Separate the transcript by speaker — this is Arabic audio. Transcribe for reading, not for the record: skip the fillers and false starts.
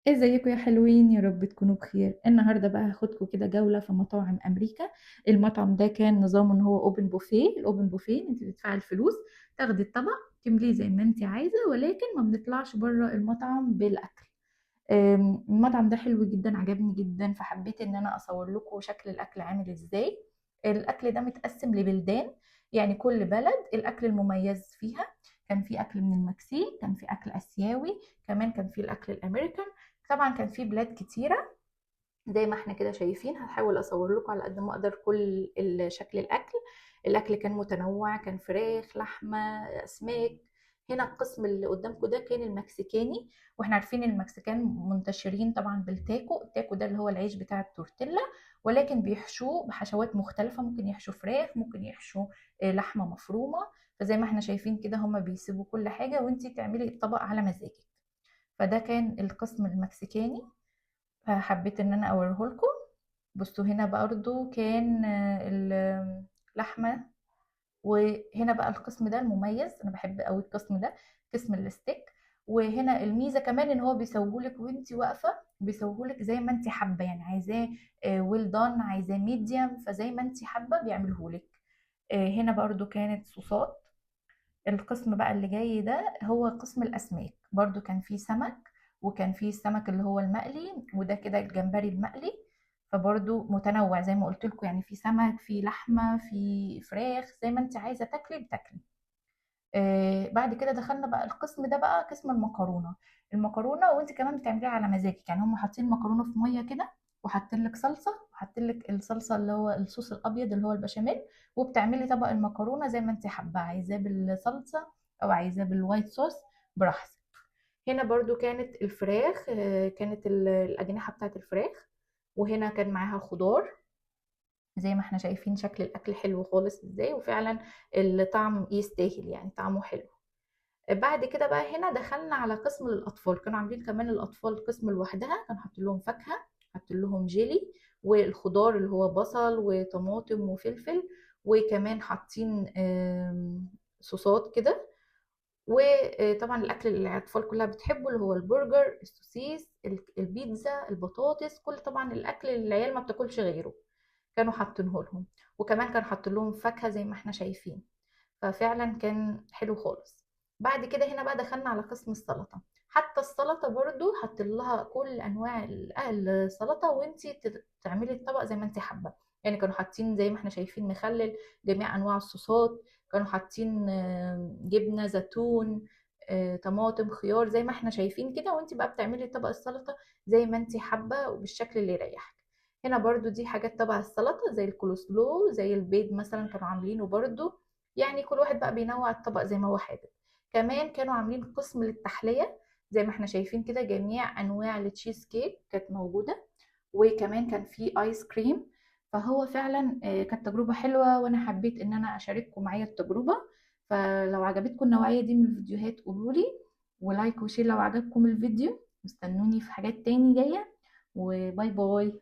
Speaker 1: ازيكم يا حلوين، يا رب تكونوا بخير. النهارده بقى هاخدكم كده جولة في مطاعم امريكا. المطعم ده كان نظامه ان هو اوبن بوفيه. الاوبن بوفيه انت بتدفعي الفلوس، تاخدي الطبق تمليه زي ما انت عايزة، ولكن ما بنطلعش بره المطعم بالاكل. المطعم ده حلو جدا، عجبني جدا، فحبيت ان انا اصور لكم شكل الاكل عامل ازاي. الاكل ده متقسم لبلدان، يعني كل بلد الاكل المميز فيها. كان في اكل من المكسيك، كان في اكل اسيوي، كمان كان في الاكل الامريكان. طبعا كان في بلاد كتيرة زي ما احنا كده شايفين. هحاول اصور لكم على قد ما اقدر كل شكل الاكل. الاكل كان متنوع، كان فراخ، لحمه، اسماك. هنا القسم اللي قدامكم ده كان المكسيكاني، واحنا عارفين المكسيكان منتشرين طبعا بالتاكو. التاكو ده اللي هو العيش بتاع التورتيلا، ولكن بيحشوه بحشوات مختلفه. ممكن يحشوا فراخ، ممكن يحشوا لحمه مفرومه. فزي ما احنا شايفين كده هما بيسيبوا كل حاجه وانتي تعملي الطبق على مزاجك. فده كان القسم المكسيكاني، فحبيت ان انا اوريه لكم. بصوا هنا برضو كان اللحمه. وهنا بقى القسم ده المميز، انا بحب قوي القسم ده، قسم الستيك. وهنا الميزه كمان ان هو بيسوهولك وانتي واقفه، بيسوهولك زي ما انتي حابه، يعني عايزاه ويل دان، عايزاه ميديم، فزي ما انتي حابه بيعملهولك. هنا برضو كانت صوصات. القسم بقى اللي جاي ده هو قسم الأسماك، برضو كان فيه سمك، وكان فيه السمك اللي هو المقلي، وده كده الجمبري المقلي. فبرضو متنوع زي ما قلت لكم، يعني في سمك، في لحمة، في فراخ، زي ما انت عايزة تاكلي بتاكلي. بعد كده دخلنا بقى القسم ده بقى قسم المكرونه. المكرونه وانت كمان بتعمليها على مزاجك، يعني هم حاطين مكرونه في ميه كده، وحاطين لك صلصه، وحاطين لك الصلصه اللي هو الصوص الابيض اللي هو البشاميل. وبتعملي طبق المكرونه زي ما انت حابه، عايزاه بالصلصه او عايزاه بالوايت صوص، براحتك. هنا برضو كانت الفراخ، كانت الاجنحه بتاعت الفراخ. وهنا كان معاها خضار. زي ما احنا شايفين شكل الاكل حلو خالص ازاي، وفعلا الطعم يستاهل، يعني طعمه حلو. بعد كده بقى هنا دخلنا على قسم للأطفال. كانوا عاملين كمان الأطفال قسم لوحدها، كانوا حاطين لهم فاكهة، حاطين لهم جيلي، والخضار اللي هو بصل وطماطم وفلفل، وكمان حاطين صوصات كده. وطبعا الأكل اللي الأطفال كلها بتحبه اللي هو البرجر، السوسيس، البيتزا، البطاطس، كل طبعا الأكل اللي العيال ما بتاكلش غيره كانوا حاطينه لهم. وكمان كانوا حاطين لهم فاكهة زي ما احنا شايفين. ففعلا كان حلو خالص. بعد كده هنا بقى دخلنا على قسم السلطة. حتى السلطة برضو حط لها كل انواع السلطة، وانتي تعملي الطبق زي ما انتي حابة. يعني كانوا حاطين زي ما احنا شايفين مخلل، جميع انواع الصوصات. كانوا حاطين جبنة، زيتون، طماطم، خيار، زي ما احنا شايفين كده. وانتي بقى بتعملي طبق السلطة زي ما انتي حابة وبالشكل اللي يريحك. هنا برضو دي حاجات تبع السلطة زي الكولوسلو، زي البيض مثلا كانوا عاملينه برضو. يعني كل واحد بقى بينوع الطبق زي ما هو حابب. كمان كانوا عاملين قسم للتحلية، زي ما احنا شايفين كده جميع انواع التشيز كيك كانت موجودة. وكمان كان في ايس كريم. فهو فعلا كانت تجربة حلوة، وانا حبيت ان انا اشارككم معايا التجربة. فلو عجبتكم النوعية دي من الفيديوهات قولولي، ولايك وشير لو عجبكم الفيديو. استنوني في حاجات تاني جاية، وباي باي.